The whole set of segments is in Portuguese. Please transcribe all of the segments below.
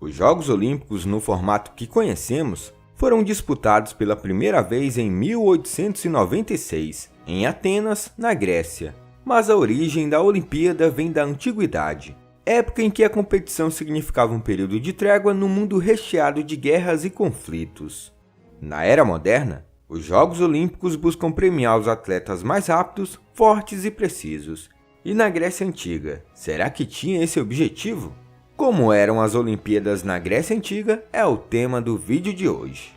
Os Jogos Olímpicos no formato que conhecemos foram disputados pela primeira vez em 1896, em Atenas, na Grécia. Mas a origem da Olimpíada vem da antiguidade, época em que a competição significava um período de trégua no mundo recheado de guerras e conflitos. Na era moderna, os Jogos Olímpicos buscam premiar os atletas mais rápidos, fortes e precisos. E na Grécia Antiga, será que tinha esse objetivo? Como eram as Olimpíadas na Grécia Antiga é o tema do vídeo de hoje.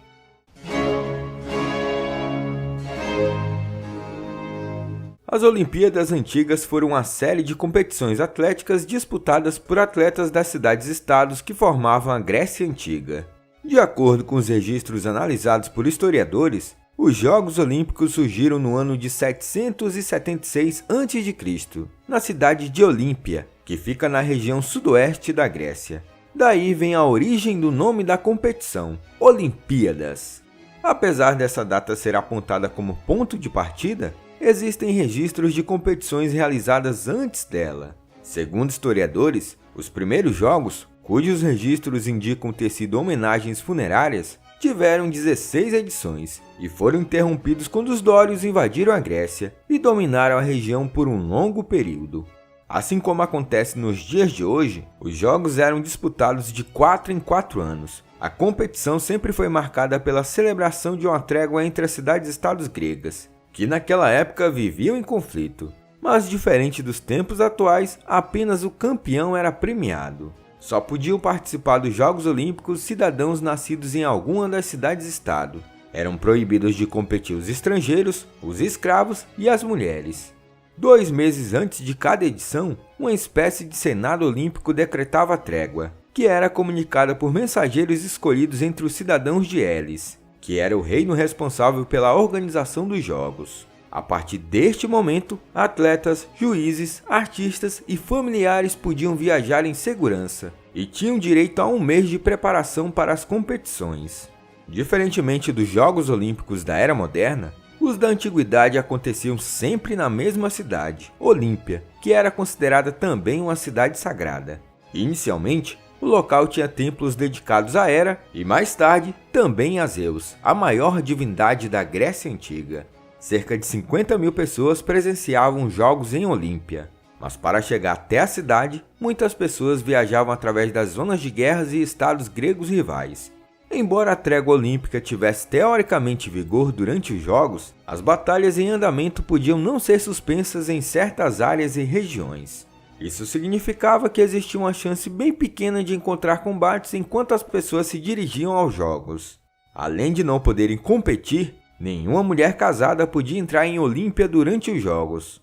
As Olimpíadas Antigas foram uma série de competições atléticas disputadas por atletas das cidades-estados que formavam a Grécia Antiga. De acordo com os registros analisados por historiadores, os Jogos Olímpicos surgiram no ano de 776 a.C., na cidade de Olímpia, que fica na região sudoeste da Grécia. Daí vem a origem do nome da competição, Olimpíadas. Apesar dessa data ser apontada como ponto de partida, existem registros de competições realizadas antes dela. Segundo historiadores, os primeiros jogos, cujos registros indicam ter sido homenagens funerárias, tiveram 16 edições e foram interrompidos quando os dórios invadiram a Grécia e dominaram a região por um longo período. Assim como acontece nos dias de hoje, os jogos eram disputados de 4 em 4 anos. A competição sempre foi marcada pela celebração de uma trégua entre as cidades-estados gregas, que naquela época viviam em conflito. Mas diferente dos tempos atuais, apenas o campeão era premiado. Só podiam participar dos Jogos Olímpicos cidadãos nascidos em alguma das cidades-estado. Eram proibidos de competir os estrangeiros, os escravos e as mulheres. 2 meses antes de cada edição, uma espécie de Senado Olímpico decretava trégua, que era comunicada por mensageiros escolhidos entre os cidadãos de Elis, que era o reino responsável pela organização dos Jogos. A partir deste momento, atletas, juízes, artistas e familiares podiam viajar em segurança e tinham direito a 1 mês de preparação para as competições. Diferentemente dos Jogos Olímpicos da Era Moderna, os da Antiguidade aconteciam sempre na mesma cidade, Olímpia, que era considerada também uma cidade sagrada. Inicialmente, o local tinha templos dedicados a Hera e, mais tarde, também a Zeus, a maior divindade da Grécia Antiga. Cerca de 50 mil pessoas presenciavam os jogos em Olímpia, mas para chegar até a cidade, muitas pessoas viajavam através das zonas de guerras e estados gregos rivais. Embora a trégua olímpica tivesse teoricamente vigor durante os jogos, as batalhas em andamento podiam não ser suspensas em certas áreas e regiões. Isso significava que existia uma chance bem pequena de encontrar combates enquanto as pessoas se dirigiam aos jogos. Além de não poderem competir, nenhuma mulher casada podia entrar em Olímpia durante os jogos.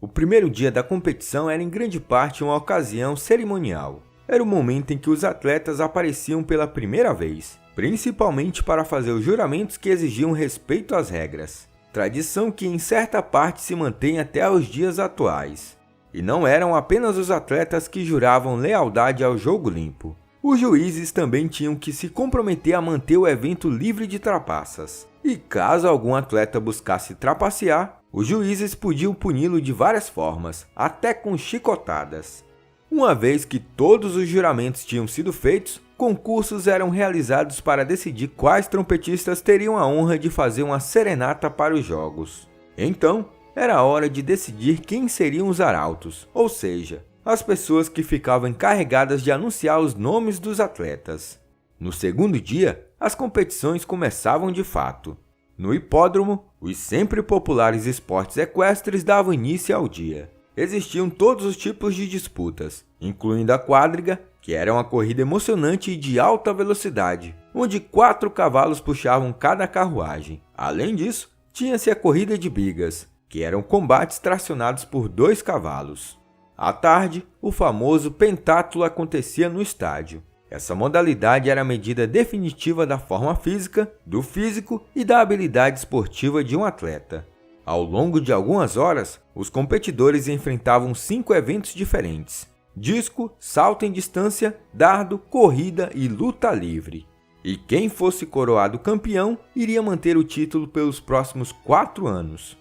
O primeiro dia da competição era em grande parte uma ocasião cerimonial. Era o momento em que os atletas apareciam pela primeira vez, principalmente para fazer os juramentos que exigiam respeito às regras. Tradição que em certa parte se mantém até os dias atuais. E não eram apenas os atletas que juravam lealdade ao jogo limpo. Os juízes também tinham que se comprometer a manter o evento livre de trapaças. E caso algum atleta buscasse trapacear, os juízes podiam puni-lo de várias formas, até com chicotadas. Uma vez que todos os juramentos tinham sido feitos, concursos eram realizados para decidir quais trompetistas teriam a honra de fazer uma serenata para os jogos. Então, era hora de decidir quem seriam os arautos, ou seja, as pessoas que ficavam encarregadas de anunciar os nomes dos atletas. No segundo dia, as competições começavam de fato. No hipódromo, os sempre populares esportes equestres davam início ao dia. Existiam todos os tipos de disputas, incluindo a quadriga, que era uma corrida emocionante e de alta velocidade, onde 4 cavalos puxavam cada carruagem. Além disso, tinha-se a corrida de bigas, que eram combates tracionados por 2 cavalos. À tarde, o famoso pentátulo acontecia no estádio. Essa modalidade era a medida definitiva da forma física, do físico e da habilidade esportiva de um atleta. Ao longo de algumas horas, os competidores enfrentavam 5 eventos diferentes: disco, salto em distância, dardo, corrida e luta livre. E quem fosse coroado campeão iria manter o título pelos próximos 4 anos.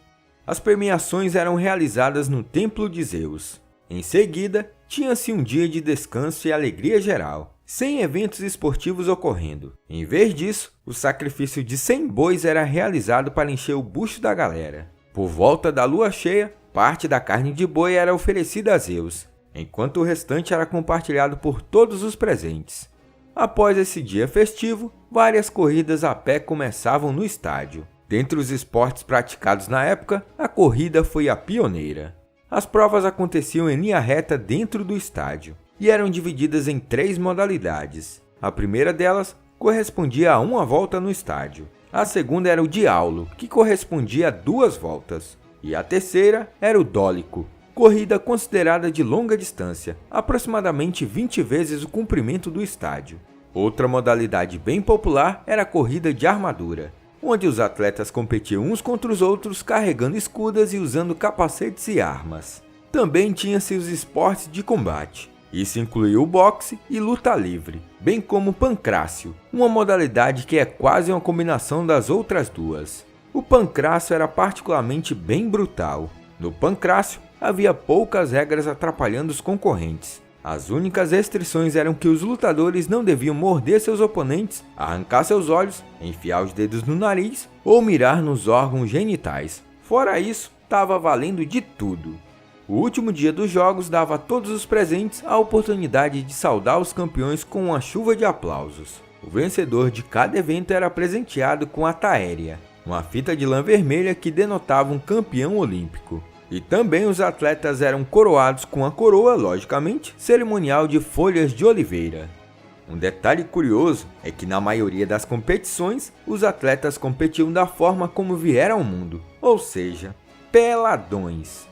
As premiações eram realizadas no Templo de Zeus. Em seguida, tinha-se um dia de descanso e alegria geral, sem eventos esportivos ocorrendo. Em vez disso, o sacrifício de 100 bois era realizado para encher o bucho da galera. Por volta da lua cheia, parte da carne de boi era oferecida a Zeus, enquanto o restante era compartilhado por todos os presentes. Após esse dia festivo, várias corridas a pé começavam no estádio. Dentre os esportes praticados na época, a corrida foi a pioneira. As provas aconteciam em linha reta dentro do estádio e eram divididas em 3 modalidades. A primeira delas correspondia a uma volta no estádio. A segunda era o diaulo, que correspondia a 2 voltas. E a terceira era o dólico, corrida considerada de longa distância, aproximadamente 20 vezes o comprimento do estádio. Outra modalidade bem popular era a corrida de armadura, onde os atletas competiam uns contra os outros carregando escudas e usando capacetes e armas. Também tinha-se os esportes de combate. Isso incluía o boxe e luta livre, bem como o pancrácio, uma modalidade que é quase uma combinação das outras duas. O pancrácio era particularmente bem brutal. No pancrácio, havia poucas regras atrapalhando os concorrentes. As únicas restrições eram que os lutadores não deviam morder seus oponentes, arrancar seus olhos, enfiar os dedos no nariz ou mirar nos órgãos genitais. Fora isso, estava valendo de tudo. O último dia dos jogos dava a todos os presentes a oportunidade de saudar os campeões com uma chuva de aplausos. O vencedor de cada evento era presenteado com a taéria, uma fita de lã vermelha que denotava um campeão olímpico. E também os atletas eram coroados com a coroa, logicamente, cerimonial de folhas de oliveira. Um detalhe curioso é que na maioria das competições, os atletas competiam da forma como vieram ao mundo, ou seja, peladões.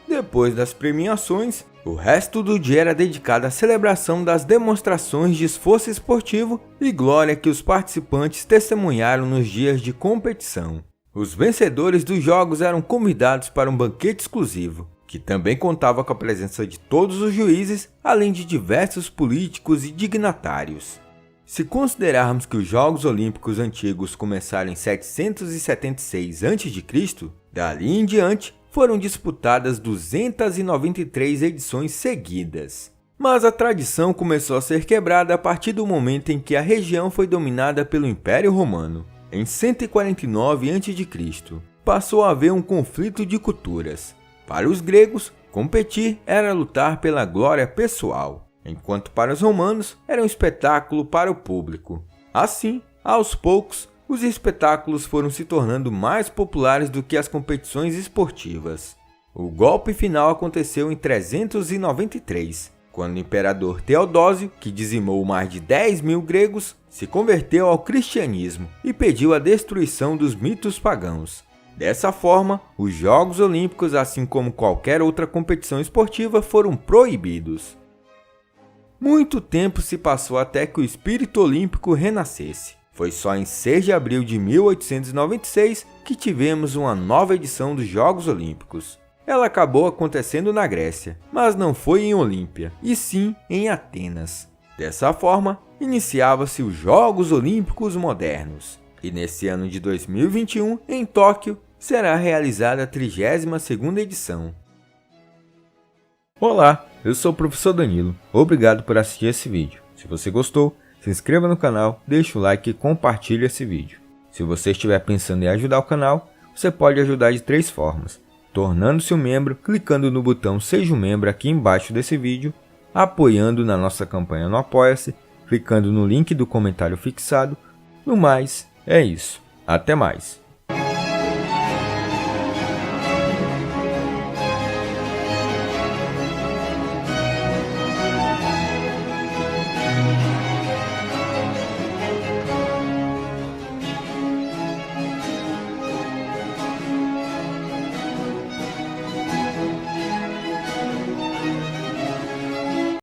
Depois das premiações, o resto do dia era dedicado à celebração das demonstrações de esforço esportivo e glória que os participantes testemunharam nos dias de competição. Os vencedores dos jogos eram convidados para um banquete exclusivo, que também contava com a presença de todos os juízes, além de diversos políticos e dignatários. Se considerarmos que os Jogos Olímpicos antigos começaram em 776 a.C., dali em diante foram disputadas 293 edições seguidas. Mas a tradição começou a ser quebrada a partir do momento em que a região foi dominada pelo Império Romano. Em 149 a.C., passou a haver um conflito de culturas. Para os gregos, competir era lutar pela glória pessoal, enquanto para os romanos era um espetáculo para o público. Assim, aos poucos, os espetáculos foram se tornando mais populares do que as competições esportivas. O golpe final aconteceu em 393, quando o imperador Teodósio, que dizimou mais de 10.000 gregos, se converteu ao cristianismo e pediu a destruição dos mitos pagãos. Dessa forma, os Jogos Olímpicos, assim como qualquer outra competição esportiva, foram proibidos. Muito tempo se passou até que o espírito olímpico renascesse. Foi só em 6 de abril de 1896 que tivemos uma nova edição dos Jogos Olímpicos. Ela acabou acontecendo na Grécia, mas não foi em Olímpia, e sim em Atenas. Dessa forma, iniciava-se os Jogos Olímpicos modernos. E nesse ano de 2021, em Tóquio, será realizada a 32ª edição. Olá, eu sou o professor Danilo. Obrigado por assistir esse vídeo. Se você gostou, se inscreva no canal, deixe o like e compartilhe esse vídeo. Se você estiver pensando em ajudar o canal, você pode ajudar de 3 formas. Tornando-se um membro, clicando no botão Seja um Membro aqui embaixo desse vídeo, apoiando na nossa campanha no Apoia-se, clicando no link do comentário fixado. No mais, é isso. Até mais!